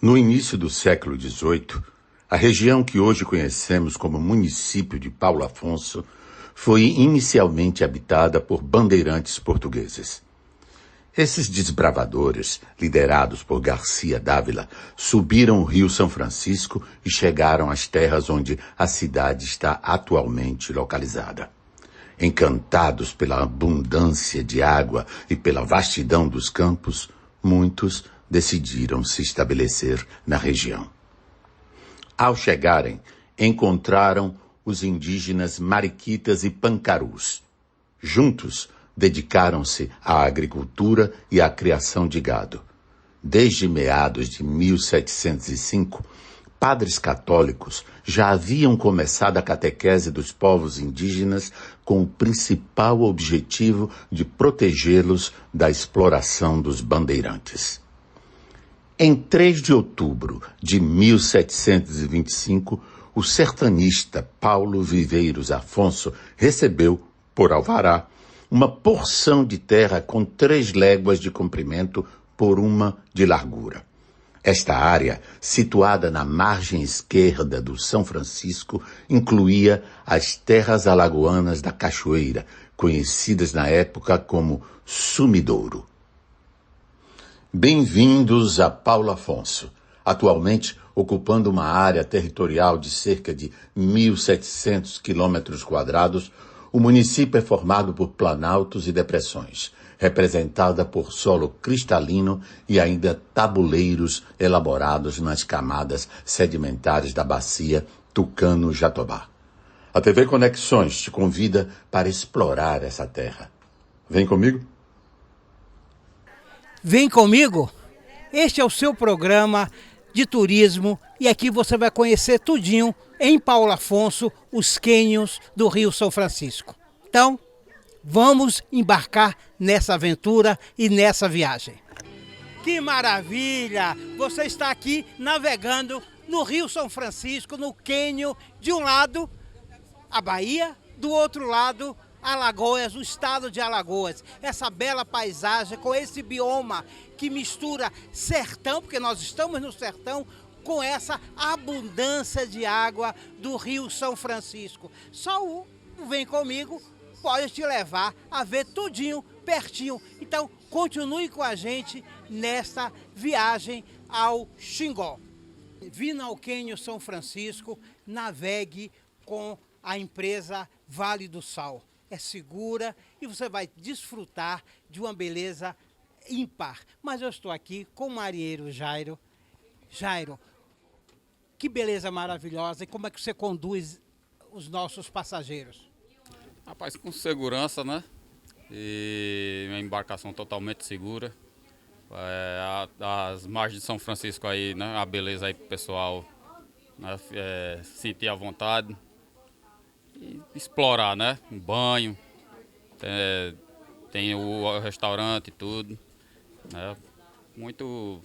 No início do século XVIII, a região que hoje conhecemos como município de Paulo Afonso foi inicialmente habitada por bandeirantes portugueses. Esses desbravadores, liderados por Garcia Dávila, subiram o rio São Francisco e chegaram às terras onde a cidade está atualmente localizada. Encantados pela abundância de água e pela vastidão dos campos, muitos decidiram se estabelecer na região. Ao chegarem, encontraram os indígenas mariquitas e pancarus. Juntos, dedicaram-se à agricultura e à criação de gado. Desde meados de 1705, padres católicos já haviam começado a catequese dos povos indígenas com o principal objetivo de protegê-los da exploração dos bandeirantes. Em 3 de outubro de 1725, o sertanista Paulo Viveiros Afonso recebeu, por alvará, uma porção de terra com 3 léguas de comprimento por 1 de largura. Esta área, situada na margem esquerda do São Francisco, incluía as terras alagoanas da Cachoeira, conhecidas na época como Sumidouro. Bem-vindos a Paulo Afonso, atualmente ocupando uma área territorial de cerca de 1.700 km², o município é formado por planaltos e depressões, representada por solo cristalino e ainda tabuleiros elaborados nas camadas sedimentares da bacia Tucano-Jatobá. A TV Conexões te convida para explorar essa terra. Vem comigo? Vem comigo? Este é o seu programa de turismo e aqui você vai conhecer tudinho em Paulo Afonso, os cânions do Rio São Francisco. Então, vamos embarcar nessa aventura e nessa viagem. Que maravilha! Você está aqui navegando no Rio São Francisco, no cânion, de um lado a Bahia, do outro lado Alagoas, o estado de Alagoas. Essa bela paisagem com esse bioma que mistura sertão, porque nós estamos no sertão, com essa abundância de água do Rio São Francisco. Só o Vem Comigo pode te levar a ver tudinho, pertinho. Então, continue com a gente nesta viagem ao Xingó. Vindo ao cânion São Francisco, navegue com a empresa Vale do Sal. É segura e você vai desfrutar de uma beleza ímpar. Mas eu estou aqui com o marinheiro Jairo. Jairo, que beleza maravilhosa, e como é que você conduz os nossos passageiros? Rapaz, com segurança, né? E uma embarcação totalmente segura. As margens de São Francisco aí, né? A beleza aí pro pessoal, né? Sentir à vontade e explorar, né? Um banho, tem o restaurante e tudo, né? O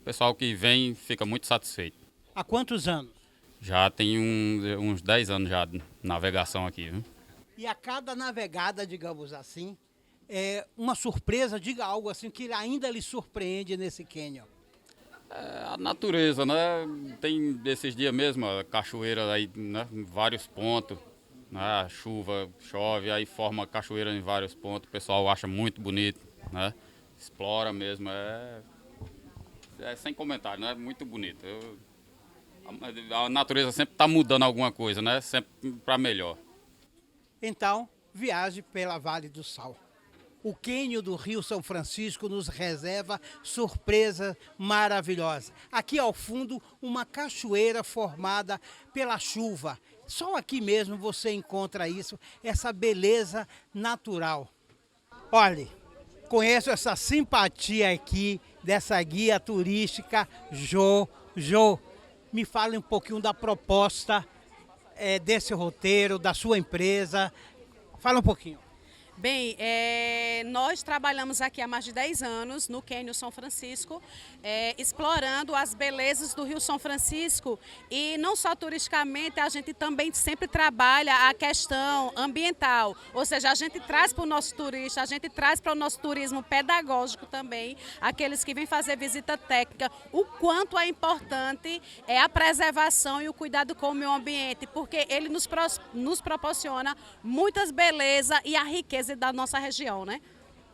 pessoal que vem fica muito satisfeito. Há quantos anos? Já tem uns 10 anos já de navegação aqui, viu? E a cada navegada, digamos assim, é uma surpresa, diga algo assim que ainda lhe surpreende nesse cânion. A natureza, né? Tem esses dias mesmo, a cachoeira aí, né? Em vários pontos, né? A chuva chove, aí forma cachoeira em vários pontos, o pessoal acha muito bonito, né? Explora mesmo, é sem comentário, né? Muito bonito. A natureza sempre está mudando alguma coisa, né? Sempre para melhor. Então, viaje pela Vale do Sal. O cânion do Rio São Francisco nos reserva surpresa maravilhosa. Aqui ao fundo, uma cachoeira formada pela chuva. Só aqui mesmo você encontra isso, essa beleza natural. Olhe, conheço essa simpatia aqui dessa guia turística Jô. Me fale um pouquinho da proposta desse roteiro, da sua empresa. Fala um pouquinho. Bem, Nós trabalhamos aqui há mais de 10 anos no Cânion São Francisco, explorando as belezas do Rio São Francisco, e não só turisticamente, a gente também sempre trabalha a questão ambiental, ou seja, a gente traz para o nosso turista, a gente traz para o nosso turismo pedagógico também, aqueles que vêm fazer visita técnica, o quanto é importante a preservação e o cuidado com o meio ambiente, porque ele nos proporciona muitas belezas e a riqueza da nossa região, né?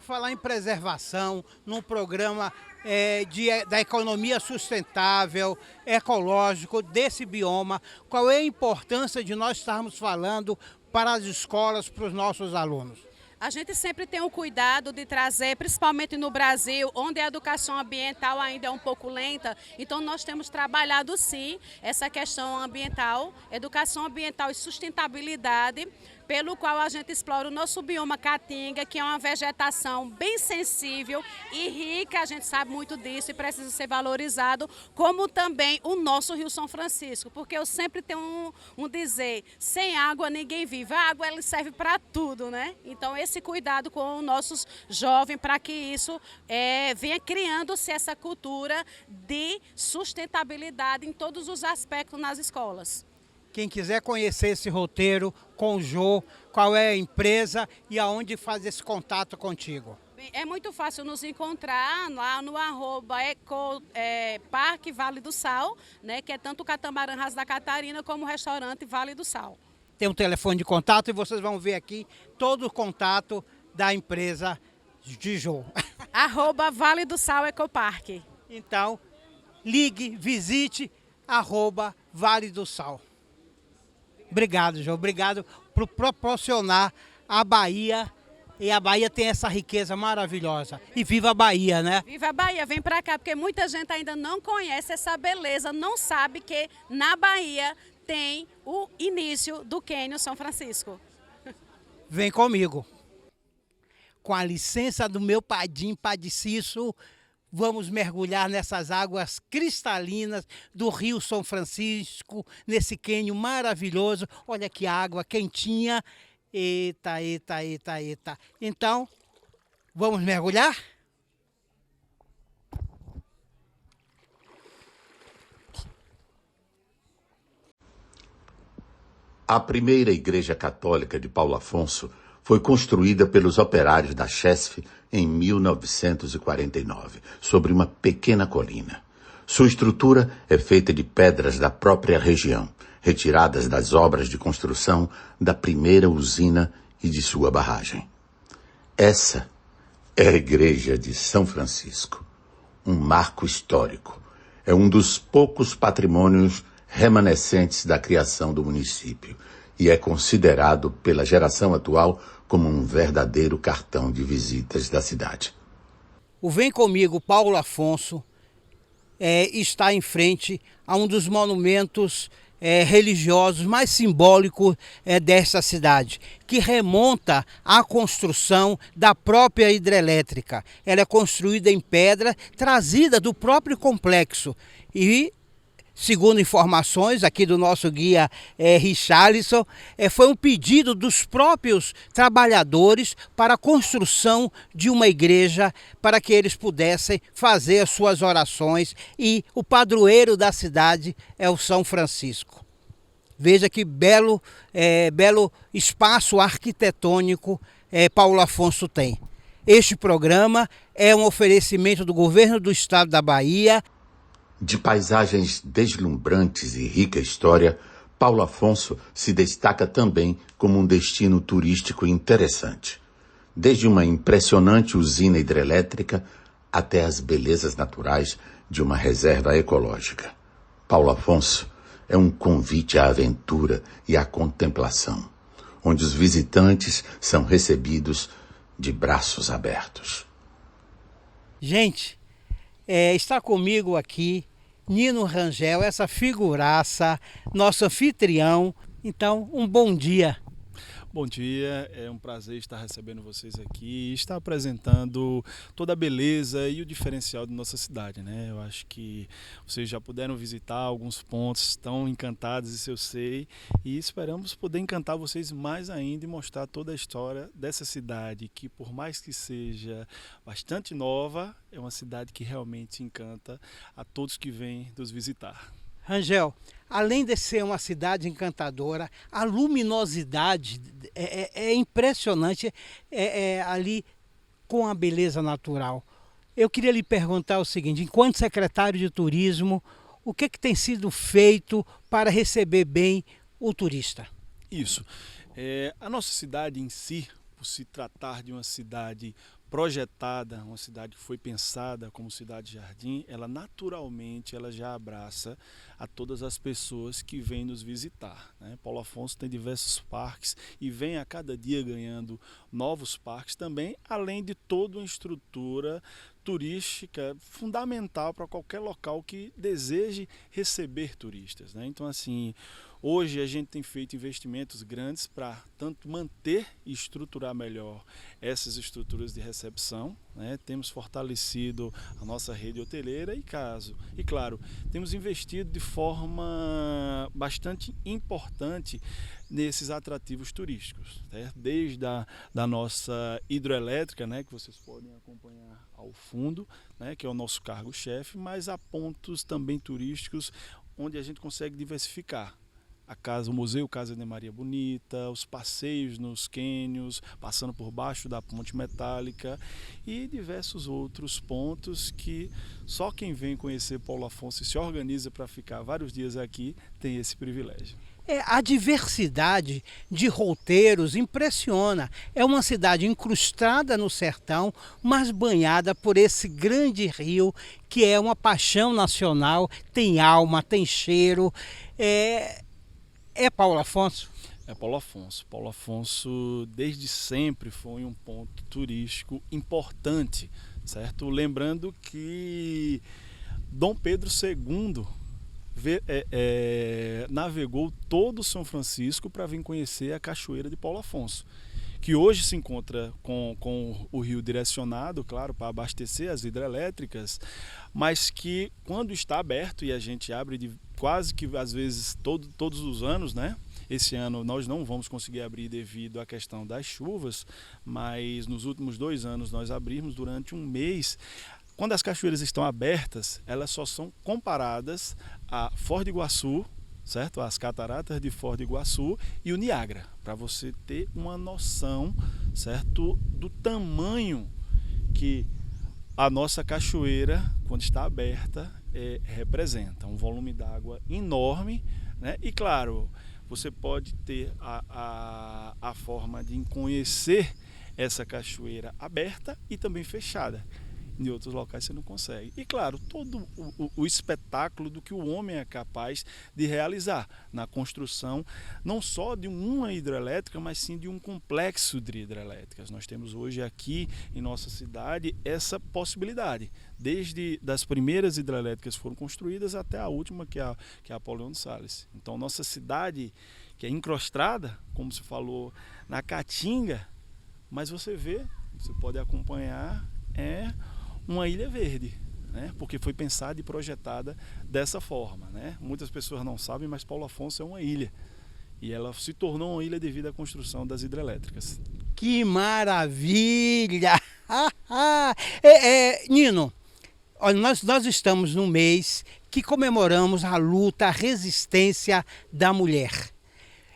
Falar em preservação, num programa da economia sustentável, ecológico, desse bioma, qual é a importância de nós estarmos falando para as escolas, para os nossos alunos? A gente sempre tem o cuidado de trazer, principalmente no Brasil, onde a educação ambiental ainda é um pouco lenta, então nós temos trabalhado sim essa questão ambiental, educação ambiental e sustentabilidade, pelo qual a gente explora o nosso bioma caatinga, que é uma vegetação bem sensível e rica, a gente sabe muito disso e precisa ser valorizado, como também o nosso Rio São Francisco, porque eu sempre tenho um dizer, sem água ninguém vive, a água ela serve para tudo, né? Então esse cuidado com os nossos jovens para que isso venha criando-se essa cultura de sustentabilidade em todos os aspectos nas escolas. Quem quiser conhecer esse roteiro com o Jô, qual é a empresa e aonde faz esse contato contigo? É muito fácil nos encontrar lá no Parque Vale do Sal, né, que é tanto o Catamarã Raso da Catarina como o restaurante Vale do Sal. Tem um telefone de contato e vocês vão ver aqui todo o contato da empresa de Jô. @Vale do Sal Ecoparque. Então, ligue, visite, @Vale do Sal. Obrigado, João. Obrigado por proporcionar a Bahia. E a Bahia tem essa riqueza maravilhosa. E viva a Bahia, né? Viva a Bahia, vem pra cá, porque muita gente ainda não conhece essa beleza, não sabe que na Bahia tem o início do Cânion São Francisco. Vem comigo. Com a licença do meu padim Padiciço, vamos mergulhar nessas águas cristalinas do Rio São Francisco, nesse cânion maravilhoso. Olha que água quentinha. Eita, eita, eita, eita. Então, vamos mergulhar? A primeira igreja católica de Paulo Afonso foi construída pelos operários da Chesf em 1949, sobre uma pequena colina. Sua estrutura é feita de pedras da própria região, retiradas das obras de construção da primeira usina e de sua barragem. Essa é a Igreja de São Francisco, um marco histórico. É um dos poucos patrimônios remanescentes da criação do município e é considerado pela geração atual como um verdadeiro cartão de visitas da cidade. O Vem Comigo Paulo Afonso está em frente a um dos monumentos religiosos mais simbólicos desta cidade, que remonta à construção da própria hidrelétrica. Ela é construída em pedra trazida do próprio complexo e, segundo informações aqui do nosso guia Richarlison, foi um pedido dos próprios trabalhadores para a construção de uma igreja para que eles pudessem fazer as suas orações, e o padroeiro da cidade é o São Francisco. Veja que belo espaço arquitetônico Paulo Afonso tem. Este programa é um oferecimento do governo do estado da Bahia. De paisagens deslumbrantes e rica história, Paulo Afonso se destaca também como um destino turístico interessante. Desde uma impressionante usina hidrelétrica até as belezas naturais de uma reserva ecológica. Paulo Afonso é um convite à aventura e à contemplação, onde os visitantes são recebidos de braços abertos. Gente, está comigo aqui Nino Rangel, essa figuraça, nosso anfitrião. Então, um bom dia. Bom dia, é um prazer estar recebendo vocês aqui e estar apresentando toda a beleza e o diferencial de nossa cidade, né? Eu acho que vocês já puderam visitar alguns pontos, estão encantados, isso eu sei, e esperamos poder encantar vocês mais ainda e mostrar toda a história dessa cidade, que por mais que seja bastante nova, é uma cidade que realmente encanta a todos que vêm nos visitar. Rangel, além de ser uma cidade encantadora, a luminosidade é impressionante ali com a beleza natural. Eu queria lhe perguntar o seguinte, enquanto secretário de turismo, o que tem sido feito para receber bem o turista? Isso. A nossa cidade em si, por se tratar de uma cidade projetada, uma cidade que foi pensada como cidade-jardim, ela naturalmente já abraça a todas as pessoas que vêm nos visitar, né? Paulo Afonso tem diversos parques e vem a cada dia ganhando novos parques também, além de toda uma estrutura turística fundamental para qualquer local que deseje receber turistas, né? Então, assim, hoje a gente tem feito investimentos grandes para tanto manter e estruturar melhor essas estruturas de recepção, né? Temos fortalecido a nossa rede hoteleira e claro, temos investido de forma bastante importante nesses atrativos turísticos, né? Desde da nossa hidroelétrica, né, que vocês podem acompanhar ao fundo, né, que é o nosso cargo-chefe, mas há pontos também turísticos onde a gente consegue diversificar. O Museu Casa de Maria Bonita, os passeios nos cânions, passando por baixo da ponte metálica e diversos outros pontos que só quem vem conhecer Paulo Afonso e se organiza para ficar vários dias aqui tem esse privilégio. A diversidade de roteiros impressiona. É uma cidade incrustada no sertão, mas banhada por esse grande rio que é uma paixão nacional, tem alma, tem cheiro. É Paulo Afonso? É Paulo Afonso. Paulo Afonso desde sempre foi um ponto turístico importante, certo? Lembrando que Dom Pedro II navegou todo São Francisco para vir conhecer a Cachoeira de Paulo Afonso, que hoje se encontra com o rio direcionado, claro, para abastecer as hidrelétricas, mas que quando está aberto, e a gente abre quase que às vezes todos os anos, né? Esse ano nós não vamos conseguir abrir devido à questão das chuvas, mas nos últimos 2 anos nós abrimos durante um mês. Quando as cachoeiras estão abertas, elas só são comparadas a Foz do Iguaçu, certo? As cataratas de Foz do Iguaçu e o Niágara, para você ter uma noção, certo, do tamanho que a nossa cachoeira, quando está aberta, representa um volume d'água enorme, né? E claro, você pode ter a forma de conhecer essa cachoeira aberta e também fechada. Em outros locais você não consegue. E claro, todo o espetáculo do que o homem é capaz de realizar na construção, não só de uma hidrelétrica, mas sim de um complexo de hidrelétricas. Nós temos hoje aqui em nossa cidade essa possibilidade, desde das primeiras hidrelétricas que foram construídas até a última, que é a Apolion de Sales. Então nossa cidade, que é encrostada, como se falou, na Caatinga, mas você pode acompanhar, uma ilha verde, né? Porque foi pensada e projetada dessa forma, né? Muitas pessoas não sabem, mas Paulo Afonso é uma ilha e ela se tornou uma ilha devido à construção das hidrelétricas. Que maravilha! Nino, olha, nós estamos num mês que comemoramos a luta, a resistência da mulher.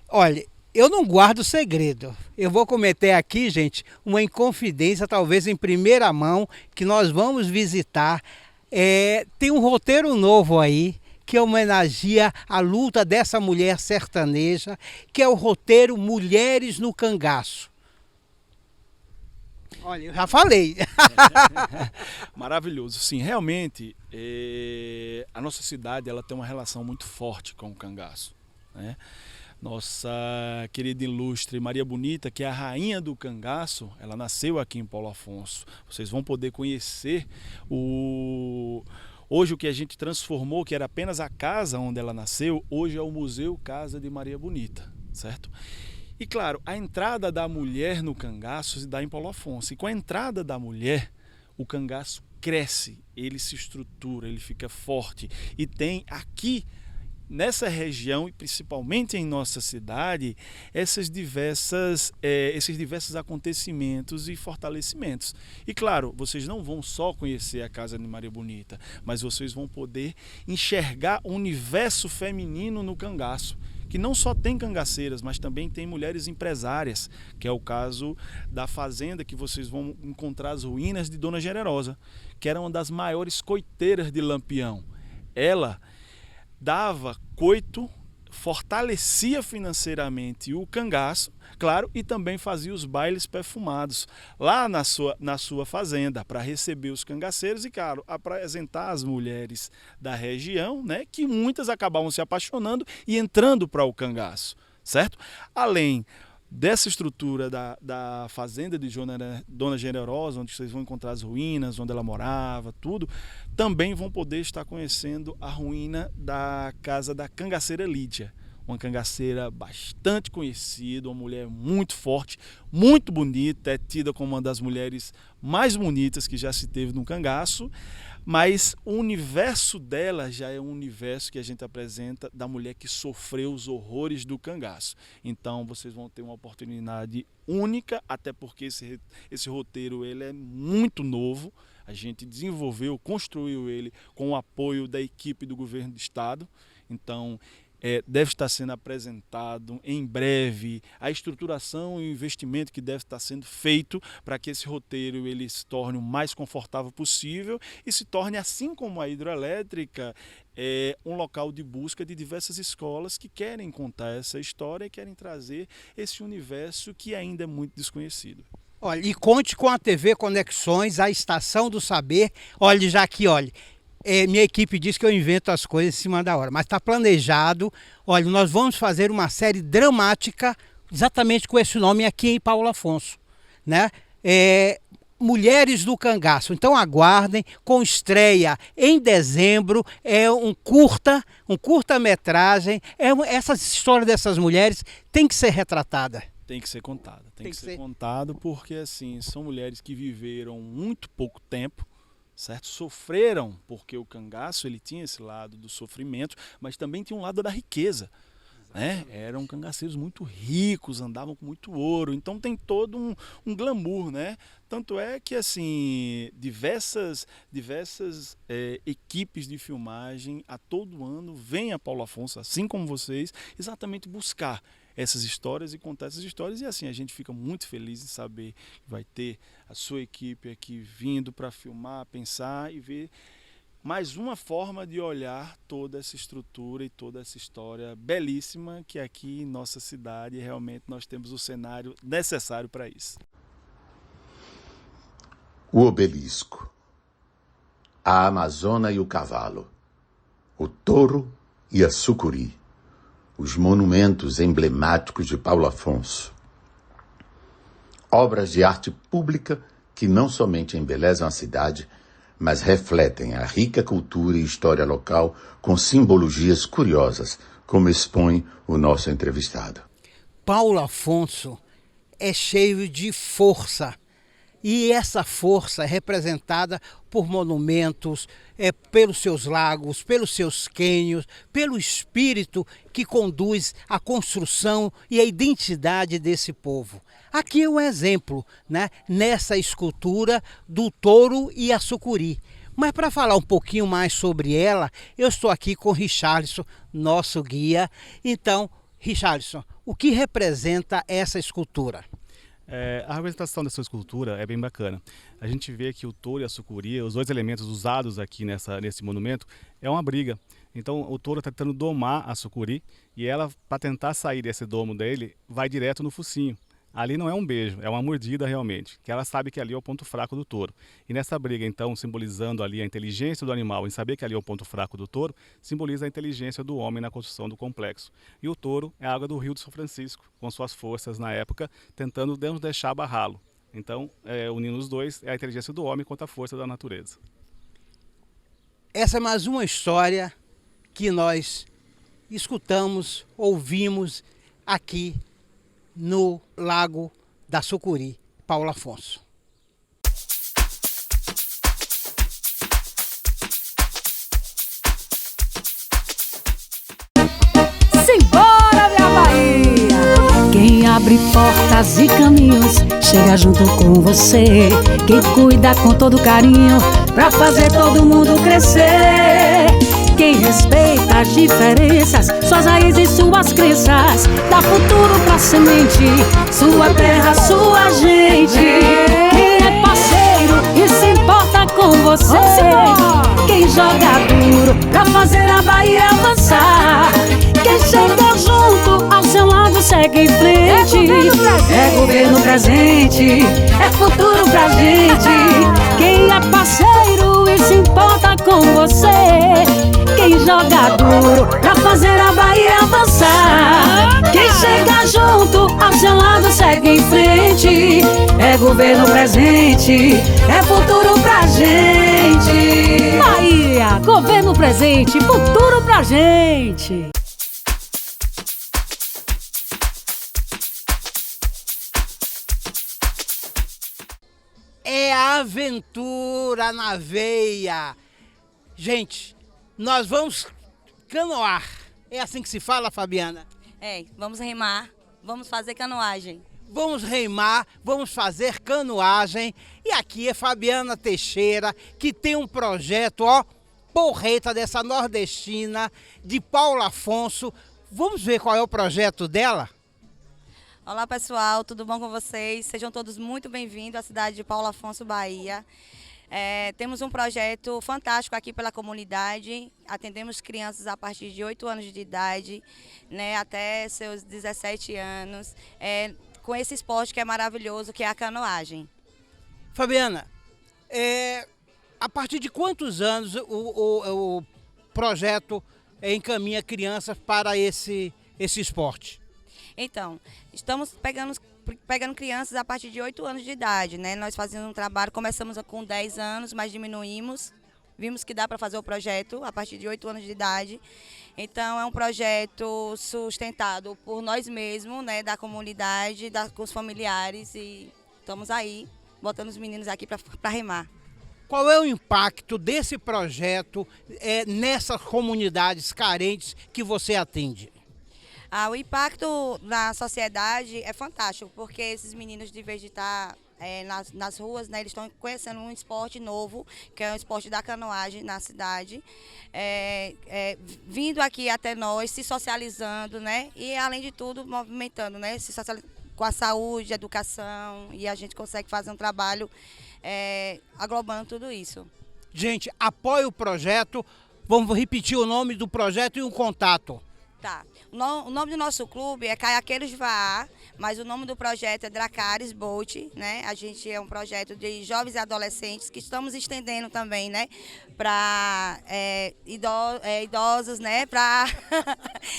Olha, eu não guardo segredo. Eu vou cometer aqui, gente, uma inconfidência, talvez em primeira mão, que nós vamos visitar. Tem um roteiro novo aí, que homenageia a luta dessa mulher sertaneja, que é o roteiro Mulheres no Cangaço. Olha, eu já falei. Maravilhoso. Sim, realmente, a nossa cidade ela tem uma relação muito forte com o cangaço, né? Nossa querida ilustre Maria Bonita, que é a rainha do cangaço, ela nasceu aqui em Paulo Afonso. Vocês vão poder conhecer hoje o que a gente transformou, que era apenas a casa onde ela nasceu, hoje é o Museu Casa de Maria Bonita, certo? E claro, a entrada da mulher no cangaço se dá em Paulo Afonso. E com a entrada da mulher, o cangaço cresce, ele se estrutura, ele fica forte. E tem aqui, nessa região, e principalmente em nossa cidade, esses diversos acontecimentos e fortalecimentos. E claro, vocês não vão só conhecer a Casa de Maria Bonita, mas vocês vão poder enxergar o universo feminino no cangaço, que não só tem cangaceiras, mas também tem mulheres empresárias, que é o caso da fazenda que vocês vão encontrar as ruínas de Dona Generosa, que era uma das maiores coiteiras de Lampião. Ela dava coito, fortalecia financeiramente o cangaço, claro, e também fazia os bailes perfumados lá na sua fazenda, para receber os cangaceiros e, claro, apresentar as mulheres da região, né, que muitas acabavam se apaixonando e entrando para o cangaço, certo? Além dessa estrutura da fazenda de Dona Generosa, onde vocês vão encontrar as ruínas, onde ela morava, tudo, também vão poder estar conhecendo a ruína da casa da cangaceira Lídia, uma cangaceira bastante conhecida, uma mulher muito forte, muito bonita, é tida como uma das mulheres mais bonitas que já se teve no cangaço, mas o universo dela já é um universo que a gente apresenta da mulher que sofreu os horrores do cangaço. Então vocês vão ter uma oportunidade única, até porque esse roteiro ele é muito novo, a gente desenvolveu, construiu ele com o apoio da equipe do governo do estado, então deve estar sendo apresentado em breve a estruturação e o investimento que deve estar sendo feito para que esse roteiro ele se torne o mais confortável possível e se torne, assim como a hidroelétrica, um local de busca de diversas escolas que querem contar essa história e querem trazer esse universo que ainda é muito desconhecido. Olha, e conte com a TV Conexões, a Estação do Saber. Olha, já aqui, olha. Minha equipe diz que eu invento as coisas em cima da hora, mas está planejado. Olha, nós vamos fazer uma série dramática exatamente com esse nome aqui em Paulo Afonso, né? Mulheres do Cangaço. Então aguardem, com estreia em dezembro, um curta-metragem. Essa história dessas mulheres tem que ser retratada. Tem que ser contada, tem que ser contado porque assim, são mulheres que viveram muito pouco tempo, certo? Sofreram, porque o cangaço ele tinha esse lado do sofrimento, mas também tinha um lado da riqueza, né? Eram cangaceiros muito ricos, andavam com muito ouro, então tem todo um glamour, né? Tanto é que assim diversas equipes de filmagem a todo ano vêm a Paulo Afonso, assim como vocês, exatamente buscar essas histórias e contar essas histórias, e assim a gente fica muito feliz em saber que vai ter a sua equipe aqui vindo para filmar, pensar e ver mais uma forma de olhar toda essa estrutura e toda essa história belíssima que aqui em nossa cidade realmente nós temos o cenário necessário para isso. O obelisco, a Amazona e o cavalo, o touro e a sucuri, os monumentos emblemáticos de Paulo Afonso. Obras de arte pública que não somente embelezam a cidade, mas refletem a rica cultura e história local com simbologias curiosas, como expõe o nosso entrevistado. Paulo Afonso é cheio de força. E essa força é representada por monumentos, pelos seus lagos, pelos seus cânions, pelo espírito que conduz a construção e a identidade desse povo. Aqui é um exemplo, né, nessa escultura do touro e a sucuri. Mas para falar um pouquinho mais sobre ela, eu estou aqui com o Richarlison, nosso guia. Então, Richarlison, o que representa essa escultura? A representação dessa escultura é bem bacana. A gente vê que o touro e a sucuri, os dois elementos usados aqui nesse monumento, é uma briga. Então o touro está tentando domar a sucuri e ela, para tentar sair desse domo dele, vai direto no focinho. Ali não é um beijo, é uma mordida realmente, que ela sabe que ali é o ponto fraco do touro. E nessa briga, então, simbolizando ali a inteligência do animal em saber que ali é o ponto fraco do touro, simboliza a inteligência do homem na construção do complexo. E o touro é a água do Rio de São Francisco, com suas forças na época, tentando não deixar abarrá-lo. Então, unindo os dois, é a inteligência do homem contra a força da natureza. Essa é mais uma história que nós escutamos, ouvimos aqui no Lago da Sucuri, Paulo Afonso. Simbora, minha Bahia! Quem abre portas e caminhos chega junto com você. Quem cuida com todo carinho pra fazer todo mundo crescer. Quem respeita as diferenças, suas raízes e suas crenças, dá futuro pra semente, sua terra, sua gente. Quem é parceiro e se importa com você. Quem joga duro pra fazer a Bahia avançar. Quem chega junto ao seu lado segue em frente. É governo presente, é futuro pra gente. Quem é parceiro e se importa com você. Quem joga duro pra fazer a Bahia avançar. Quem chega junto ao seu lado segue em frente. É governo presente, é futuro pra gente. Bahia, governo presente, futuro pra gente. É a aventura na veia. Gente, nós vamos canoar. É assim que se fala, Fabiana? Vamos remar, vamos fazer canoagem. Vamos remar, vamos fazer canoagem. E aqui é Fabiana Teixeira, que tem um projeto, porreta dessa nordestina, de Paulo Afonso. Vamos ver qual é o projeto dela? Olá pessoal, tudo bom com vocês? Sejam todos muito bem-vindos à cidade de Paulo Afonso, Bahia. Temos um projeto fantástico aqui pela comunidade, atendemos crianças a partir de 8 anos de idade, né, até seus 17 anos, com esse esporte que é maravilhoso, que é a canoagem. Fabiana, a partir de quantos anos o projeto encaminha crianças para esse esporte? Então, estamos pegando crianças a partir de 8 anos de idade, né? Nós fazemos um trabalho, começamos com 10 anos, mas diminuímos. Vimos que dá para fazer o projeto a partir de 8 anos de idade. Então, é um projeto sustentado por nós mesmos, né? Da comunidade, com os familiares, e estamos aí, botando os meninos aqui para remar. Qual é o impacto desse projeto nessas comunidades carentes que você atende? O impacto na sociedade é fantástico, porque esses meninos, de vez de estar nas ruas, né, eles estão conhecendo um esporte novo, que é o esporte da canoagem na cidade, vindo aqui até nós, se socializando, né, e além de tudo movimentando, né, com a saúde, a educação, e a gente consegue fazer um trabalho aglobando tudo isso. Gente, apoie o projeto, vamos repetir o nome do projeto e um contato. Tá. O nome do nosso clube é Caiaqueiros de Vaá, mas o nome do projeto é Dracares Boat, né? A gente é um projeto de jovens e adolescentes que estamos estendendo também, né? Para idosos, né?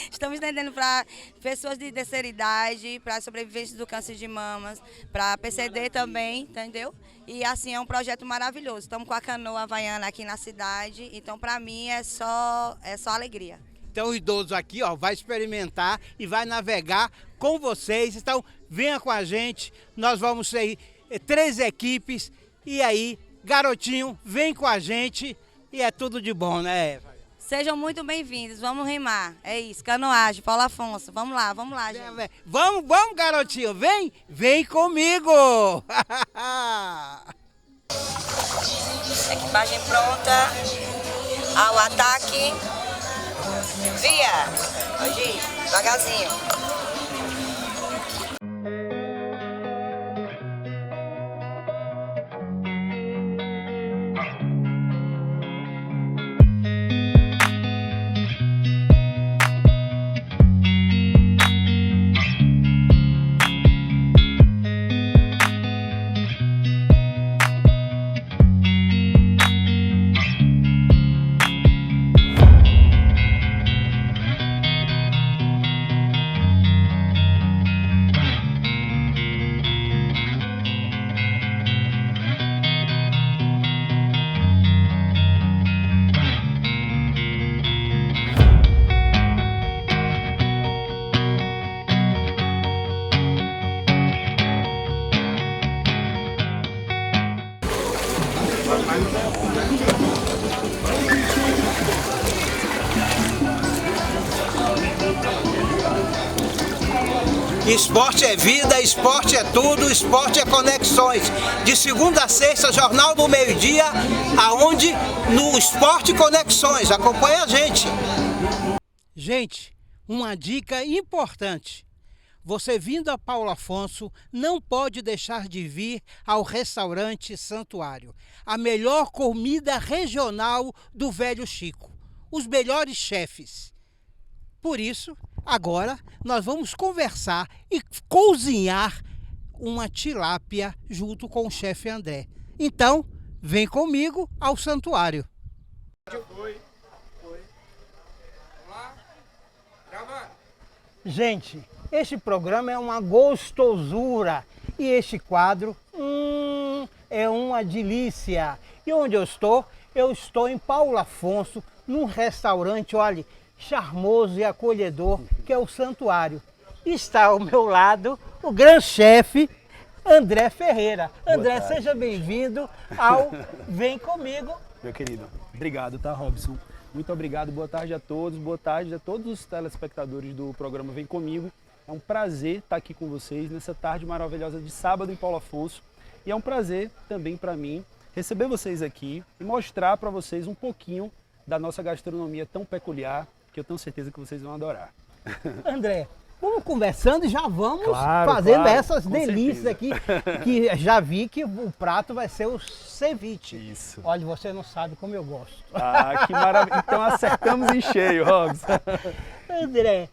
Estamos estendendo para pessoas de terceira idade, para sobreviventes do câncer de mamas, para PCD também, entendeu? E assim, é um projeto maravilhoso. Estamos com a canoa havaiana aqui na cidade, então para mim é só alegria. Então o idoso aqui, vai experimentar e vai navegar com vocês. Então venha com a gente, nós vamos ter 3 equipes e aí, garotinho, vem com a gente e é tudo de bom, né? Sejam muito bem-vindos, vamos remar. É isso, canoagem, Paulo Afonso. Vamos lá, gente. Vamos, garotinho, vem comigo! Equipagem pronta, ao ataque. Via! Pode ir, devagarzinho. Esporte é vida, esporte é tudo, esporte é conexões. De segunda a sexta, Jornal do Meio-Dia, aonde? No Esporte Conexões. Acompanhe a gente. Gente, uma dica importante. Você vindo a Paulo Afonso, não pode deixar de vir ao restaurante Santuário. A melhor comida regional do Velho Chico. Os melhores chefes. Por isso, agora nós vamos conversar e cozinhar uma tilápia junto com o chefe André. Então, vem comigo ao Santuário. Gente, este programa é uma gostosura e este quadro é uma delícia. E onde eu estou? Eu estou em Paulo Afonso, num restaurante, olha, charmoso e acolhedor, que é o Santuário. Está ao meu lado o grande chefe André Ferreira. André, seja bem-vindo ao Vem Comigo. Meu querido, obrigado, tá, Robson? Muito obrigado, boa tarde a todos, boa tarde a todos os telespectadores do programa Vem Comigo. É um prazer estar aqui com vocês nessa tarde maravilhosa de sábado em Paulo Afonso. E é um prazer também para mim receber vocês aqui e mostrar para vocês um pouquinho da nossa gastronomia tão peculiar, que eu tenho certeza que vocês vão adorar. André, vamos conversando e já vamos fazendo essas delícias aqui, que já vi que o prato vai ser o ceviche. Isso. Olha, você não sabe como eu gosto. Ah, que maravilha. Então acertamos em cheio, Robson. André,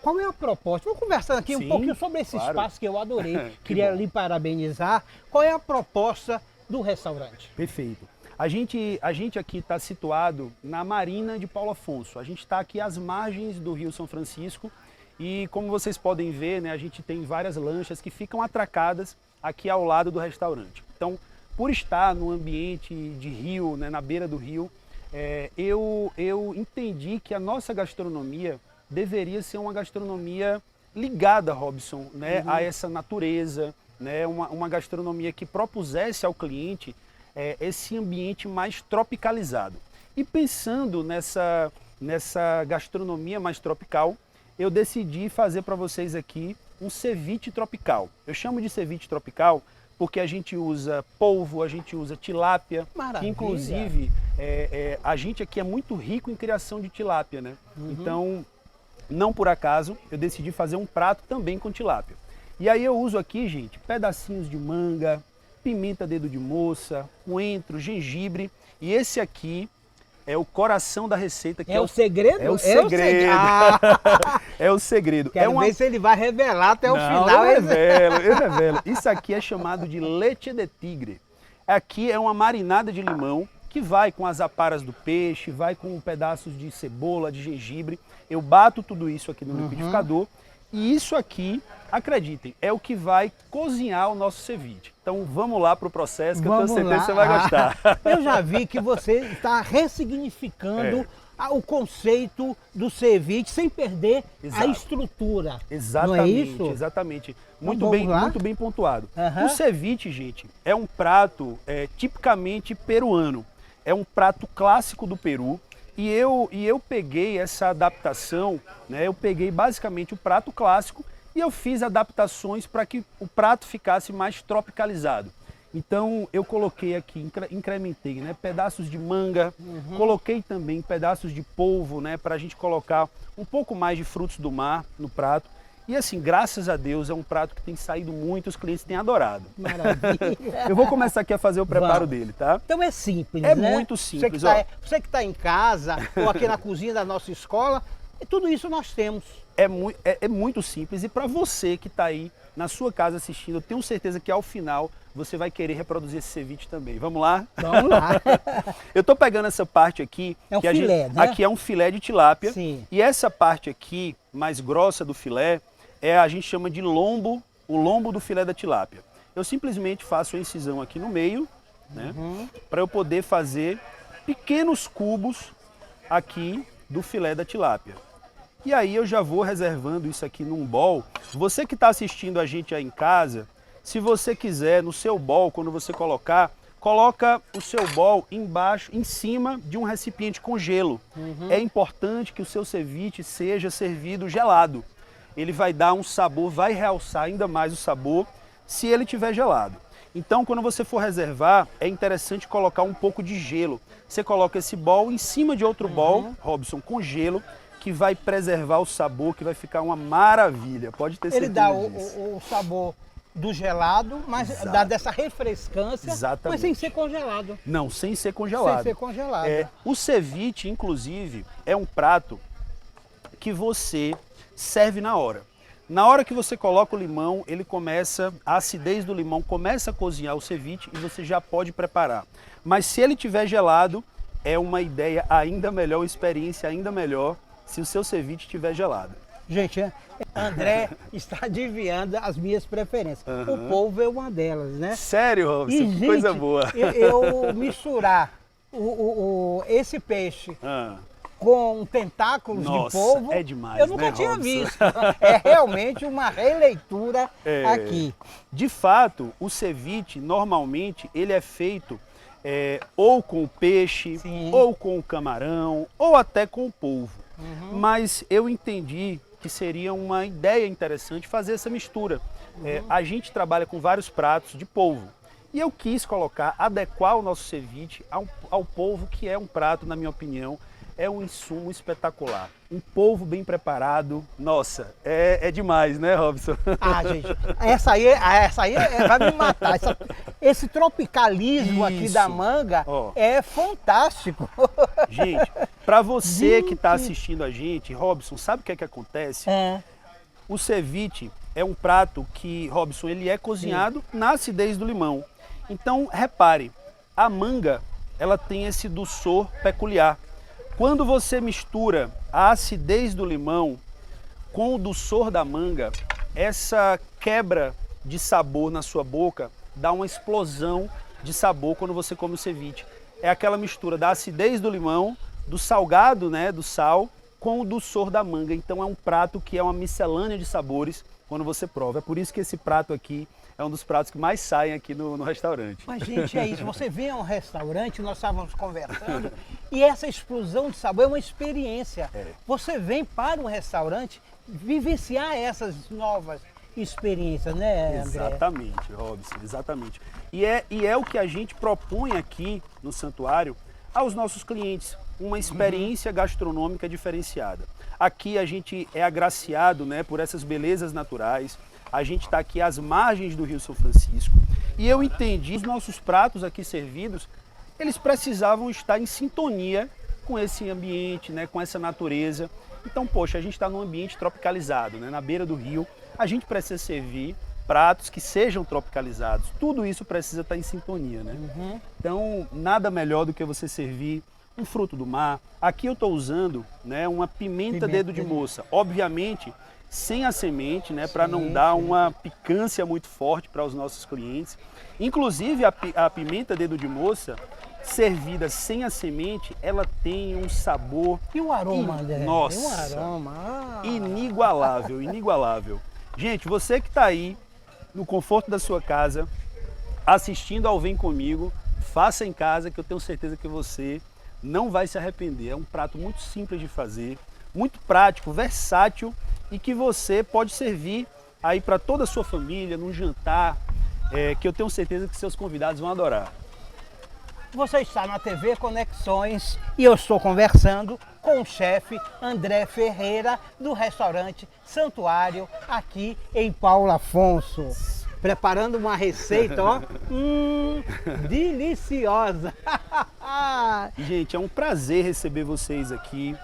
qual é a proposta? Vamos conversando aqui um pouquinho sobre esse espaço que eu adorei. Queria lhe parabenizar. Qual é a proposta do restaurante? Perfeito. A gente aqui está situado na Marina de Paulo Afonso. A gente está aqui às margens do Rio São Francisco e, como vocês podem ver, né, a gente tem várias lanchas que ficam atracadas aqui ao lado do restaurante. Então, por estar no ambiente de rio, né, na beira do rio, eu entendi que a nossa gastronomia deveria ser uma gastronomia ligada, Robson, né, a essa natureza, né, uma gastronomia que propusesse ao cliente esse ambiente mais tropicalizado. E pensando nessa gastronomia mais tropical, eu decidi fazer para vocês aqui um ceviche tropical. Eu chamo de ceviche tropical porque a gente usa polvo, a gente usa tilápia, que inclusive a gente aqui é muito rico em criação de tilápia, né? Então, não por acaso, eu decidi fazer um prato também com tilápia. E aí eu uso aqui, gente, pedacinhos de manga, pimenta dedo de moça, coentro, gengibre, e esse aqui é o coração da receita. Que é o segredo? É o segredo. É o segredo. Quero ver se ele vai revelar até o final. Eu revelo. Isso aqui é chamado de leite de tigre. Aqui é uma marinada de limão que vai com as aparas do peixe, vai com pedaços de cebola, de gengibre. Eu bato tudo isso aqui no liquidificador. E isso aqui, acreditem, é o que vai cozinhar o nosso ceviche. Então vamos lá para o processo que eu tenho certeza que você vai gostar. Eu já vi que você está ressignificando o conceito do ceviche sem perder a estrutura. Exatamente, não é isso? Exatamente. Muito bem pontuado. O ceviche, gente, é um prato tipicamente peruano. É um prato clássico do Peru. E eu peguei essa adaptação, né? Eu peguei basicamente o prato clássico e eu fiz adaptações para que o prato ficasse mais tropicalizado. Então eu coloquei aqui, incrementei, né, pedaços de manga, coloquei também pedaços de polvo, né, para a gente colocar um pouco mais de frutos do mar no prato. E assim, graças a Deus, é um prato que tem saído muito, os clientes têm adorado. Maravilha. Eu vou começar aqui a fazer o preparo dele, tá? Então é simples, né? Muito simples. Você que está em casa ou aqui na cozinha da nossa escola, tudo isso nós temos. É muito simples e para você que está aí na sua casa assistindo, eu tenho certeza que ao final você vai querer reproduzir esse ceviche também. Vamos lá? Vamos lá. Eu estou pegando essa parte aqui. É um filé, né? Aqui é um filé de tilápia. Sim. E essa parte aqui, mais grossa do filé, a gente chama de lombo, o lombo do filé da tilápia. Eu simplesmente faço a incisão aqui no meio, né, para eu poder fazer pequenos cubos aqui do filé da tilápia. E aí eu já vou reservando isso aqui num bowl. Você que está assistindo a gente aí em casa, se você quiser, no seu bowl, quando você colocar, coloca o seu bowl embaixo, em cima de um recipiente com gelo. É importante que o seu ceviche seja servido gelado. Ele vai dar um sabor, vai realçar ainda mais o sabor se ele tiver gelado. Então, quando você for reservar, é interessante colocar um pouco de gelo. Você coloca esse bowl em cima de outro bowl, Robson, com gelo, que vai preservar o sabor, que vai ficar uma maravilha. Pode ter certeza Ele dá disso. o sabor do gelado, mas Exato. dá dessa refrescância, Exatamente. mas sem ser congelado. Não, sem ser congelado. Sem ser congelado. O ceviche, inclusive, é um prato que você serve na hora. Na hora que você coloca o limão, a acidez do limão começa a cozinhar o ceviche e você já pode preparar. Mas se ele tiver gelado, é uma ideia ainda melhor, uma experiência ainda melhor se o seu ceviche estiver gelado. Gente, André está adivinhando as minhas preferências. O polvo é uma delas, né? Sério, Robson? E, Que gente, coisa boa. eu misturar esse peixe com tentáculos Nossa, de polvo, é demais, eu nunca né, tinha Robson? visto. É realmente uma releitura aqui. De fato, o ceviche, normalmente, ele é feito ou com o peixe, Sim. ou com o camarão, ou até com o polvo. Mas eu entendi que seria uma ideia interessante fazer essa mistura. A gente trabalha com vários pratos de polvo. E eu quis adequar o nosso ceviche ao polvo, que é um prato, na minha opinião, é um insumo espetacular. Um polvo bem preparado, nossa, é demais, né, Robson? Ah, gente, essa aí vai me matar. Esse tropicalismo aqui da manga é fantástico. Gente, para você que está assistindo a gente, Robson, sabe o que é que acontece? O ceviche é um prato que, Robson, ele é cozinhado na acidez do limão. Então, repare, a manga, ela tem esse dulçor peculiar. Quando você mistura a acidez do limão com o dulçor da manga, essa quebra de sabor na sua boca dá uma explosão de sabor quando você come o ceviche. É aquela mistura da acidez do limão, do salgado, né, do sal, com o dulçor da manga. Então é um prato que é uma miscelânea de sabores quando você prova. É por isso que esse prato aqui é um dos pratos que mais saem aqui no restaurante. Mas, gente, é isso. Você vem a um restaurante, nós estávamos conversando, e essa explosão de sabor é uma experiência. Você vem para um restaurante vivenciar essas novas experiências, né, André? Exatamente, Robson, exatamente. E é o que a gente propõe aqui no santuário aos nossos clientes, uma experiência gastronômica diferenciada. Aqui a gente é agraciado, né, por essas belezas naturais. A gente está aqui às margens do Rio São Francisco e eu entendi os nossos pratos aqui servidos, eles precisavam estar em sintonia com esse ambiente, né, com essa natureza. Então, poxa, a gente está num ambiente tropicalizado, né, na beira do rio, a gente precisa servir pratos que sejam tropicalizados. Tudo isso precisa estar em sintonia, né? Então, nada melhor do que você servir um fruto do mar. Aqui eu estou usando, né, uma pimenta dedo de moça. Obviamente, sem a semente, né, para não dar uma picância muito forte para os nossos clientes. Inclusive a pimenta dedo de moça, servida sem a semente, ela tem um sabor... E o aroma, André? Nossa! E o aroma? Inigualável, inigualável. Gente, você que está aí, no conforto da sua casa, assistindo ao Vem Comigo, faça em casa que eu tenho certeza que você não vai se arrepender. É um prato muito simples de fazer, muito prático, versátil, e que você pode servir aí para toda a sua família, num jantar, que eu tenho certeza que seus convidados vão adorar. Você está na TV Conexões e eu estou conversando com o chefe André Ferreira do restaurante Santuário aqui em Paulo Afonso. Preparando uma receita, ó, deliciosa. Gente, é um prazer receber vocês aqui.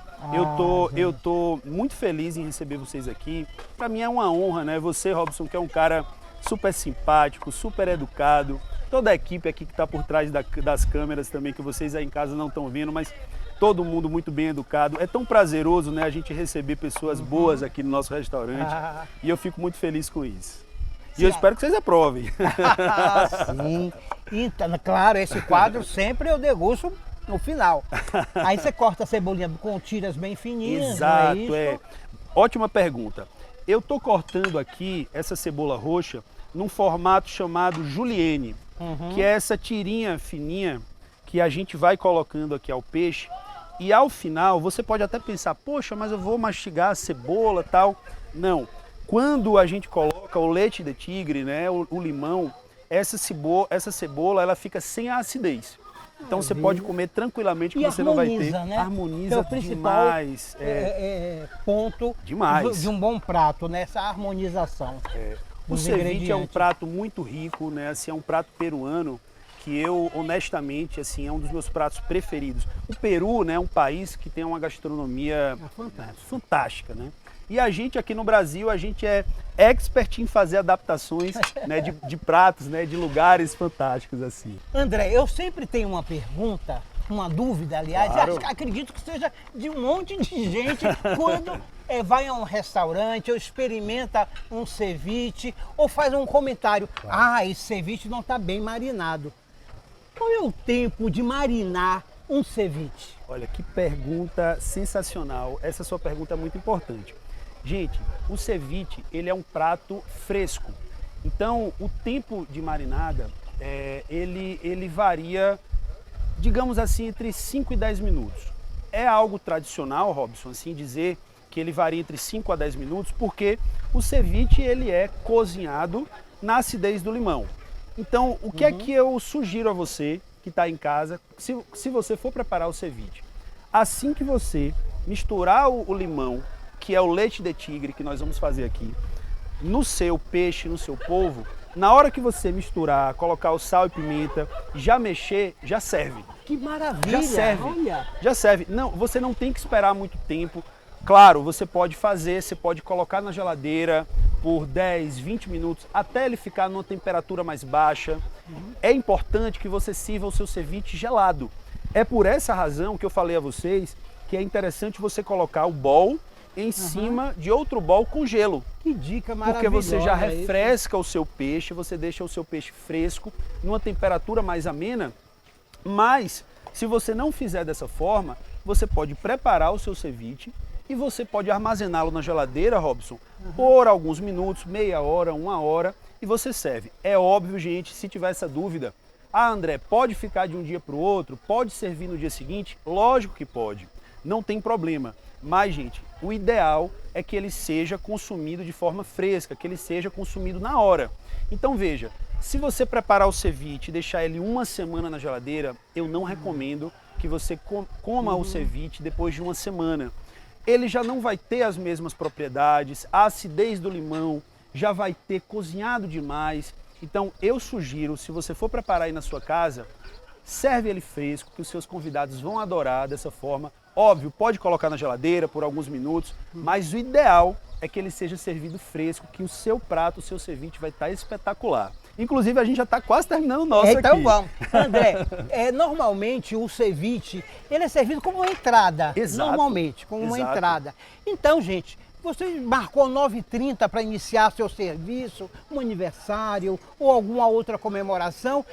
Eu tô muito feliz em receber vocês aqui. Para mim é uma honra, né? Você, Robson, que é um cara super simpático, super educado. Toda a equipe aqui que está por trás das câmeras também, que vocês aí em casa não estão vendo, mas todo mundo muito bem educado. É tão prazeroso, né, a gente receber pessoas boas aqui no nosso restaurante. E eu fico muito feliz com isso. E eu espero que vocês aprovem. Sim. Então, claro, esse quadro sempre eu degusto no final. Aí você corta a cebolinha com tiras bem fininhas. Exato, não é isso? Ótima pergunta. Eu estou cortando aqui essa cebola roxa num formato chamado julienne. que é essa tirinha fininha que a gente vai colocando aqui ao peixe. E ao final, você pode até pensar, poxa, mas eu vou mastigar a cebola e tal. Não. Quando a gente coloca o leite de tigre, né, o limão, essa cebola ela fica sem a acidez. Então você pode comer tranquilamente que você não vai ter. Né? Harmoniza é o principal demais. Ponto demais. De um bom prato, né? Essa harmonização. O ceviche é um prato muito rico, né? Assim, é um prato peruano que eu, honestamente, assim, é um dos meus pratos preferidos. O Peru, né, é um país que tem uma gastronomia fantástica, né? E a gente aqui no Brasil, a gente é expert em fazer adaptações, né, de pratos, né, de lugares fantásticos assim. André, eu sempre tenho uma pergunta, uma dúvida, aliás, Claro. acredito que seja de um monte de gente quando vai a um restaurante ou experimenta um ceviche ou faz um comentário, esse ceviche não está bem marinado. Qual é o tempo de marinar um ceviche? Olha, que pergunta sensacional. Essa sua pergunta é muito importante. Gente, o ceviche, ele é um prato fresco. Então, o tempo de marinada, ele varia, digamos assim, entre 5 e 10 minutos. É algo tradicional, Robson, assim, dizer que ele varia entre 5 a 10 minutos, porque o ceviche, ele é cozinhado na acidez do limão. Então, o que é que eu sugiro a você que está em casa, se você for preparar o ceviche? Assim que você misturar o limão, que é o leite de tigre que nós vamos fazer aqui, no seu peixe, no seu polvo, na hora que você misturar, colocar o sal e pimenta, já mexer, já serve. Que maravilha! Já serve. Olha. Já serve. Não, você não tem que esperar muito tempo. Claro, você pode colocar na geladeira por 10, 20 minutos, até ele ficar numa temperatura mais baixa. É importante que você sirva o seu ceviche gelado. É por essa razão que eu falei a vocês que é interessante você colocar o bowl em cima de outro bowl com gelo. Que dica maravilhosa. Porque você já refresca o seu peixe, você deixa o seu peixe fresco, numa temperatura mais amena. Mas, se você não fizer dessa forma, você pode preparar o seu ceviche e você pode armazená-lo na geladeira, Robson, por alguns minutos, meia hora, 1 hora, e você serve. É óbvio, gente, se tiver essa dúvida, André, pode ficar de um dia para o outro? Pode servir no dia seguinte? Lógico que pode, não tem problema. Mas, gente, o ideal é que ele seja consumido de forma fresca, que ele seja consumido na hora. Então, veja, se você preparar o ceviche e deixar ele 1 semana na geladeira, eu não recomendo que você coma o ceviche depois de 1 semana. Ele já não vai ter as mesmas propriedades, a acidez do limão já vai ter cozinhado demais. Então, eu sugiro, se você for preparar aí na sua casa, serve ele fresco, que os seus convidados vão adorar dessa forma. Óbvio, pode colocar na geladeira por alguns minutos, mas o ideal é que ele seja servido fresco, que o seu prato, o seu ceviche vai estar espetacular. Inclusive, a gente já está quase terminando o nosso aqui. Então vamos. André, normalmente o ceviche, ele é servido como uma entrada. Exato. Normalmente, como uma entrada. Então, gente, você marcou 9h30 para iniciar seu serviço, um aniversário ou alguma outra comemoração.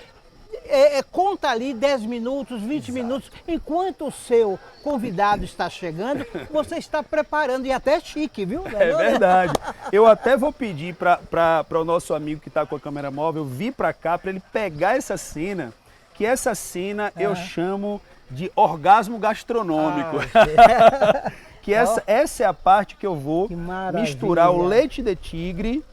Conta ali 10 minutos, 20 minutos, enquanto o seu convidado está chegando, você está preparando, e até chique, viu? É verdade. Eu até vou pedir para o nosso amigo que está com a câmera móvel vir para cá, para ele pegar essa cena, que essa cena eu chamo de orgasmo gastronômico. Que essa é a parte que eu vou misturar o leite de tigre,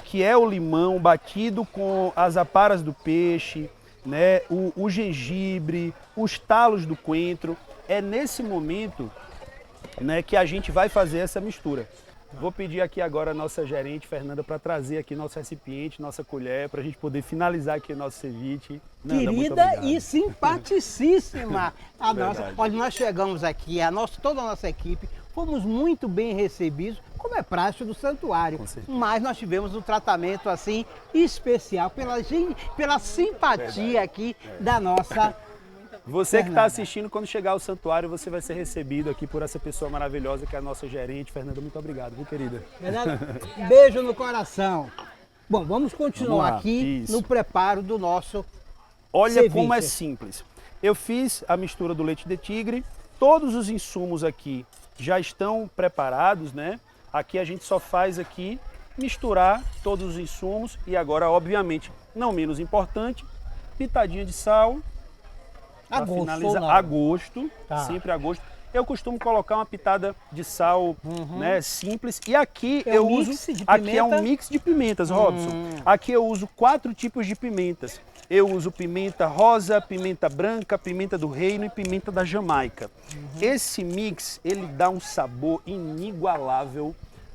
que é o limão batido com as aparas do peixe, né, o gengibre, os talos do coentro. É nesse momento, né, que a gente vai fazer essa mistura. Vou pedir aqui agora a nossa gerente, Fernanda, para trazer aqui nosso recipiente, nossa colher, para a gente poder finalizar aqui o nosso ceviche. Nanda, querida e simpaticíssima. Olha, nós chegamos aqui, toda a nossa equipe, fomos muito bem recebidos, como é prático do santuário. Mas nós tivemos um tratamento assim especial pela simpatia aqui da nossa Você que está assistindo, quando chegar ao santuário, você vai ser recebido aqui por essa pessoa maravilhosa que é a nossa gerente. Fernanda, muito obrigado, viu, querida? Beijo no coração. Bom, vamos continuar aqui no preparo do nosso ceviche. Como é simples. Eu fiz a mistura do leite de tigre, todos os insumos aqui já estão preparados, né? Aqui a gente só faz aqui misturar todos os insumos e agora, obviamente, não menos importante, pitadinha de sal. A Pra gosto, finalizar, ou não? a gosto, Tá. sempre a gosto. Eu costumo colocar uma pitada de sal, né, simples. E aqui É eu um uso, mix de aqui é um pimenta? mix de pimentas, Robson. Aqui eu uso 4 tipos de pimentas. Eu uso pimenta rosa, pimenta branca, pimenta do reino e pimenta da Jamaica. Esse mix, ele dá um sabor inigualável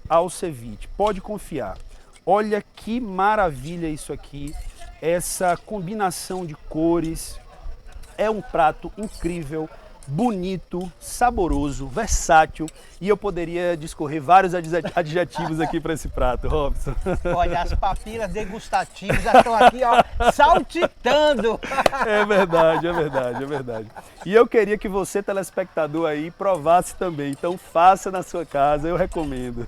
ao ceviche. Pode confiar. Olha que maravilha isso aqui. Essa combinação de cores. É um prato incrível, bonito, saboroso, versátil, e eu poderia discorrer vários adjetivos aqui para esse prato, Robson. Olha, as papilas degustativas já estão aqui, ó, saltitando. É verdade, é verdade, é verdade. E eu queria que você, telespectador aí, provasse também. Então faça na sua casa, eu recomendo.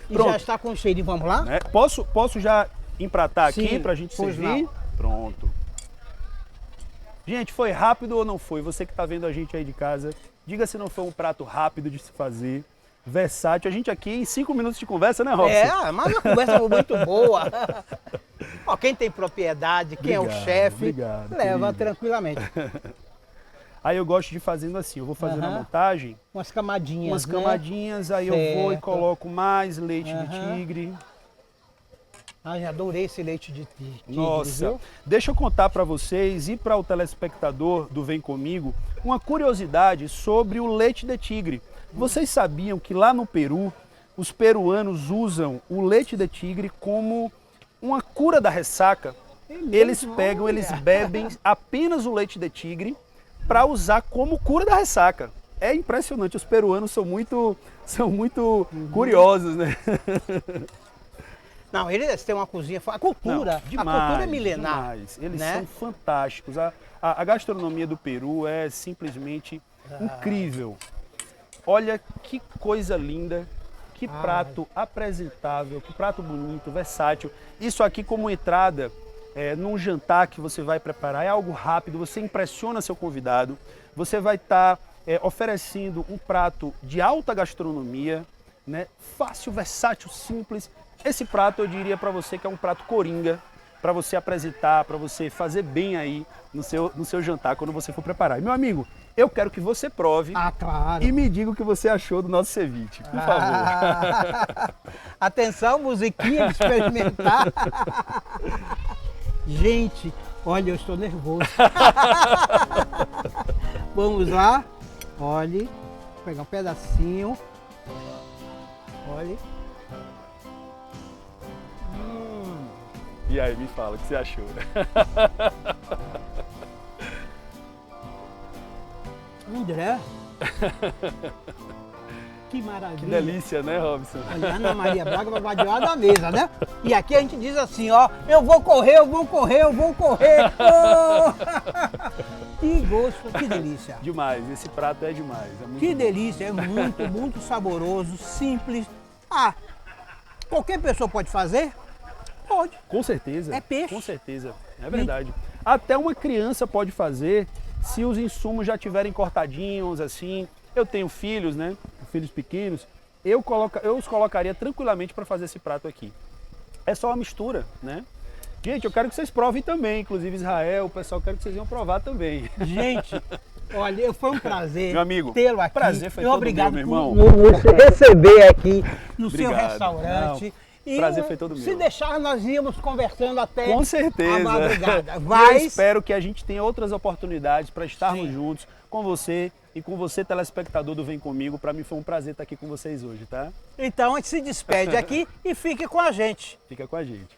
E Pronto. já está com cheirinho, vamos lá? Né? Posso já empratar aqui Sim, para a gente pois servir? não. Pronto. Gente, foi rápido ou não foi? Você que está vendo a gente aí de casa, diga se não foi um prato rápido de se fazer, versátil. A gente aqui em 5 minutos de conversa, né, Robson? É, mas a conversa foi muito boa. Ó, quem tem propriedade, quem é o Obrigado, chefe, obrigado, leva querido. tranquilamente. Aí eu gosto de fazendo assim, eu vou fazendo a montagem, Umas camadinhas, umas né? camadinhas, aí eu vou e Certo. coloco mais leite de tigre. Ai, adorei esse leite de tigre, Nossa, viu? deixa eu contar para vocês e para o telespectador do Vem Comigo uma curiosidade sobre o leite de tigre. Vocês sabiam que lá no Peru, os peruanos usam o leite de tigre como uma cura da ressaca? Eles pegam, eles bebem apenas o leite de tigre para usar como cura da ressaca. É impressionante, os peruanos são muito curiosos, né? Não, eles têm uma cozinha, a cultura, Não, demais, a cultura é milenar. demais. Eles né? são fantásticos. A gastronomia do Peru é simplesmente incrível. Olha que coisa linda, que prato apresentável, que prato bonito, versátil. Isso aqui como entrada num jantar que você vai preparar é algo rápido, você impressiona seu convidado, você vai estar oferecendo um prato de alta gastronomia, né? Fácil, versátil, simples. Esse prato eu diria para você que é um prato coringa, para você apresentar, para você fazer bem aí no seu jantar quando você for preparar. E, meu amigo, eu quero que você prove Claro. e me diga o que você achou do nosso ceviche, por favor. Atenção, musiquinha de experimentar. Gente, olha, eu estou nervoso. Vamos lá. Olhe, vou pegar um pedacinho. Olhe. E aí, me fala, o que você achou? André. Que maravilha. Que delícia, né, Robson? Olha, Ana Maria Braga vai vadiar da mesa, né? E aqui a gente diz assim, ó, eu vou correr, eu vou correr, eu vou correr. Oh! Que gosto, que delícia. Demais, esse prato é demais. É muito Que bom. delícia, é muito saboroso, simples. Qualquer pessoa pode fazer? Pode. Com certeza. É peixe. Com certeza, é verdade. Até uma criança pode fazer se os insumos já estiverem cortadinhos, assim. Eu tenho filhos, né? Filhos pequenos. Eu os colocaria tranquilamente para fazer esse prato aqui. É só uma mistura, né? Gente, eu quero que vocês provem também. Inclusive Israel, o pessoal quer que vocês venham provar também. Gente, olha, foi um prazer Meu amigo, tê-lo aqui. prazer foi e todo obrigado meu, meu por nos receber aqui no seu Obrigado. restaurante. Não, prazer foi todo meu. Se deixar, nós íamos conversando até Com certeza. a madrugada. Eu Mas espero que a gente tenha outras oportunidades para estarmos juntos com você e com você, telespectador do Vem Comigo. Para mim foi um prazer estar aqui com vocês hoje, tá? então a gente se despede aqui e fique com a gente. Fica com a gente.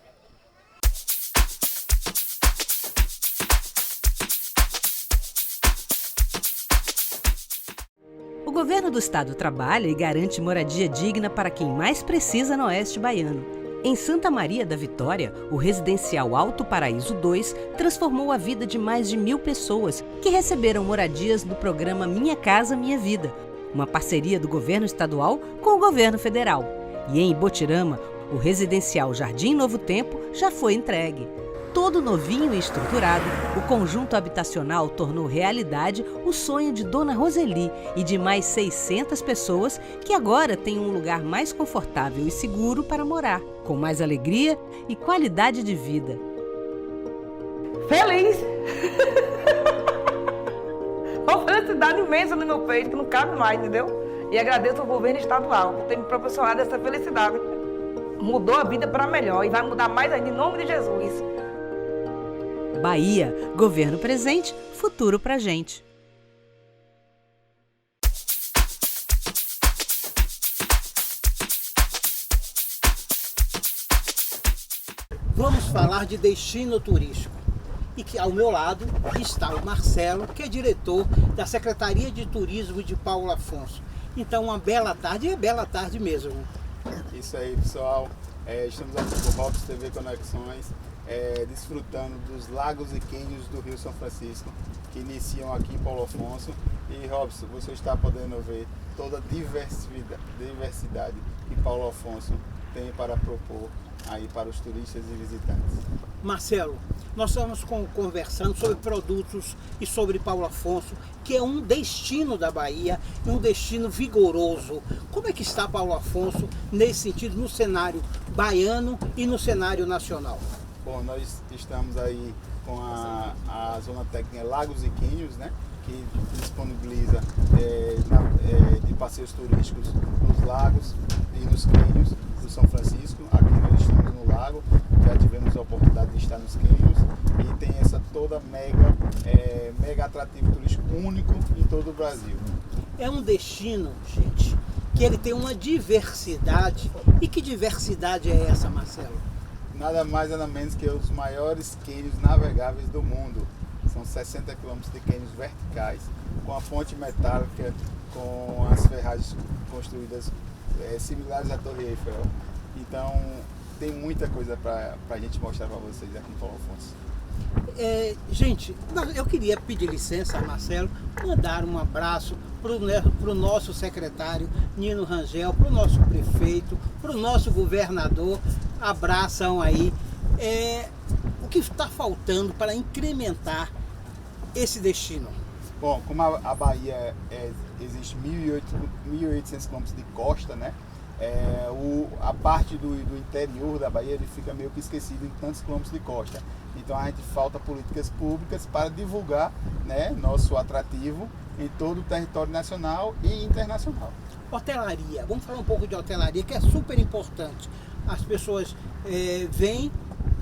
O governo do estado trabalha e garante moradia digna para quem mais precisa no oeste baiano. Em Santa Maria da Vitória, o residencial Alto Paraíso 2 transformou a vida de mais de 1.000 pessoas que receberam moradias do programa Minha Casa Minha Vida, uma parceria do governo estadual com o governo federal. E em Ibotirama, o residencial Jardim Novo Tempo já foi entregue. Todo novinho e estruturado, o conjunto habitacional tornou realidade o sonho de Dona Roseli e de mais 600 pessoas que agora têm um lugar mais confortável e seguro para morar, com mais alegria e qualidade de vida. Feliz. Uma felicidade imensa no meu peito, que não cabe mais, entendeu? E agradeço ao governo estadual por ter me proporcionado essa felicidade. Mudou a vida para melhor e vai mudar mais ainda, em nome de Jesus. Bahia, governo presente, futuro pra gente. Vamos falar de destino turístico. E que ao meu lado está o Marcelo, que é diretor da Secretaria de Turismo de Paulo Afonso. Então, uma bela tarde, e é bela tarde mesmo. Isso aí, pessoal. Estamos aqui com o Robson TV Conexões, desfrutando dos lagos e cânions do Rio São Francisco, que iniciam aqui em Paulo Afonso. E, Robson, você está podendo ver toda a diversidade que Paulo Afonso tem para propor aí para os turistas e visitantes. Marcelo, nós estamos conversando sobre produtos e sobre Paulo Afonso, que é um destino da Bahia, um destino vigoroso. Como é que está Paulo Afonso nesse sentido, no cenário baiano e no cenário nacional? Bom, nós estamos aí com a zona técnica Lagos e Cânions, né, que disponibiliza de passeios turísticos nos lagos e nos cânions do São Francisco. Aqui nós estamos no lago, já tivemos a oportunidade de estar nos cânions e tem essa toda mega atrativo turístico único em todo o Brasil. É um destino, gente, que ele tem uma diversidade. E que diversidade é essa, Marcelo? Nada mais nada menos que os maiores cânions navegáveis do mundo. São 60 quilômetros de cânions verticais, com a fonte metálica, com as ferragens construídas similares à Torre Eiffel. Então, tem muita coisa para a gente mostrar para vocês aqui em Paulo Afonso. Gente, eu queria pedir licença, Marcelo, mandar um abraço para o nosso secretário Nino Rangel, para o nosso prefeito, para o nosso governador. Abração aí. O que está faltando para incrementar esse destino? Bom, como a Bahia existe 1.800 quilômetros de costa, né? A parte do interior da Bahia ele fica meio que esquecido em tantos quilômetros de costa. Então a gente falta políticas públicas para divulgar, né, nosso atrativo em todo o território nacional e internacional. Hotelaria, vamos falar um pouco de hotelaria, que é super importante. As pessoas vêm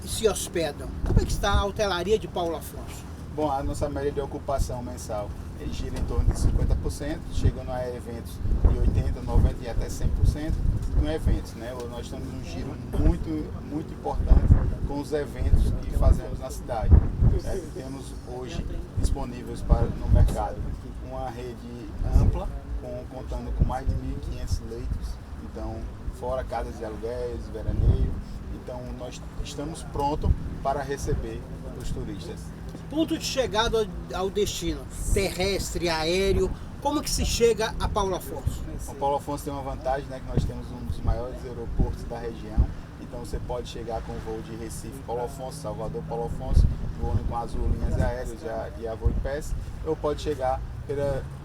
e se hospedam. Como é que está a hotelaria de Paulo Afonso? Bom, a nossa média de ocupação mensal gira em torno de 50%, chegando a eventos de 80%, 90% e até 100% em eventos, né? Nós estamos num giro muito importante com os eventos que fazemos na cidade. Temos hoje disponíveis no mercado uma rede ampla, contando com mais de 1.500 leitos, então fora casas de aluguéis, veraneio. Então nós estamos prontos para receber os turistas. Ponto de chegada ao destino, terrestre, aéreo, como que se chega a Paulo Afonso? O Paulo Afonso tem uma vantagem, né, que nós temos um dos maiores aeroportos da região, então você pode chegar com voo de Recife, Paulo Afonso, Salvador, Paulo Afonso, voando com as linhas aéreas e a Voipés, ou pode chegar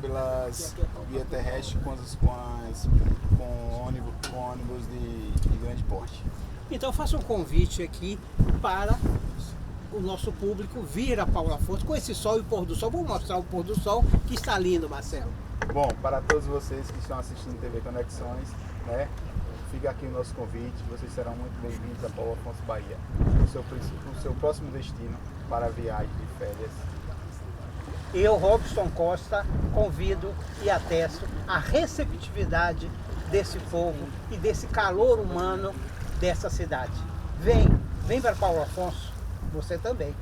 pelas via terrestre com ônibus de grande porte. Então faça um convite aqui para o nosso público vir a Paulo Afonso com esse sol e pôr do sol. Vou mostrar o pôr do sol, que está lindo, Marcelo. Bom, para todos vocês que estão assistindo TV Conexões, né, fica aqui o nosso convite, vocês serão muito bem-vindos a Paulo Afonso, Bahia, o seu próximo destino para a viagem de férias. Eu, Robson Costa, convido e atesto a receptividade desse povo e desse calor humano dessa cidade. Vem para Paulo Afonso, você também.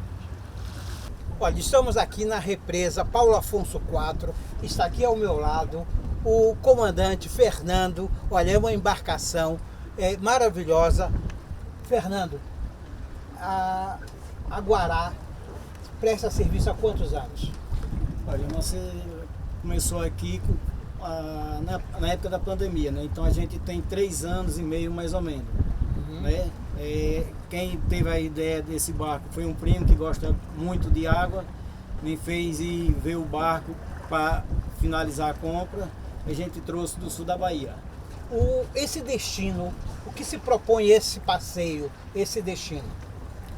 Olha, estamos aqui na represa Paulo Afonso IV, está aqui ao meu lado o comandante Fernando. Olha, é uma embarcação maravilhosa. Fernando, a Guará presta serviço há quantos anos? Olha, você começou aqui na época da pandemia, né? Então a gente tem 3 anos e meio mais ou menos. Né? Quem teve a ideia desse barco foi um primo que gosta muito de água, me fez ir ver o barco para finalizar a compra. A gente trouxe do sul da Bahia. Esse destino, o que se propõe esse passeio, esse destino?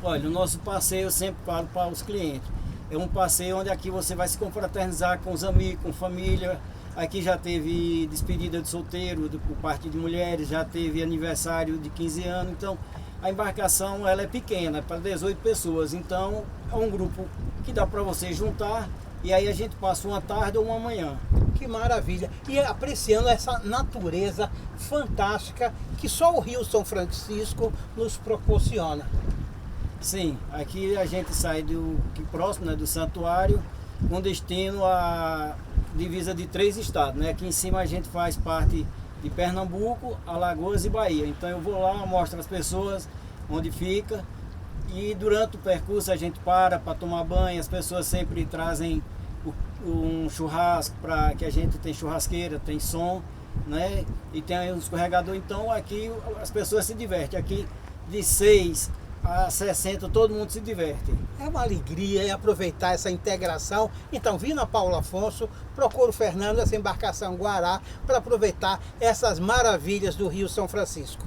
Olha, o nosso passeio eu sempre falo para os clientes. É um passeio onde aqui você vai se confraternizar com os amigos, com família. Aqui já teve despedida de solteiro por parte de mulheres, já teve aniversário de 15 anos. Então, a embarcação ela é pequena, para 18 pessoas. Então, é um grupo que dá para você juntar e aí a gente passa uma tarde ou uma manhã. Que maravilha! E apreciando essa natureza fantástica que só o Rio São Francisco nos proporciona. Sim, aqui a gente sai aqui próximo, né, do santuário, com destino à divisa de 3 estados, né? Aqui em cima a gente faz parte de Pernambuco, Alagoas e Bahia. Então eu vou lá, mostro às pessoas onde fica e durante o percurso a gente para tomar banho. As pessoas sempre trazem um churrasco, para que a gente tem churrasqueira, tem som, né? E tem um escorregador. Então aqui as pessoas se divertem. Aqui de 6 a 60 todo mundo se diverte. É uma alegria aproveitar essa integração. Então, vindo a Paulo Afonso, procuro o Fernando, essa embarcação Guará, para aproveitar essas maravilhas do Rio São Francisco.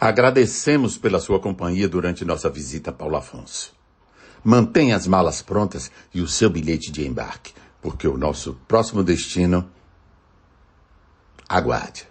Agradecemos pela sua companhia durante nossa visita a Paulo Afonso. Mantenha as malas prontas e o seu bilhete de embarque, porque o nosso próximo destino... Aguarde.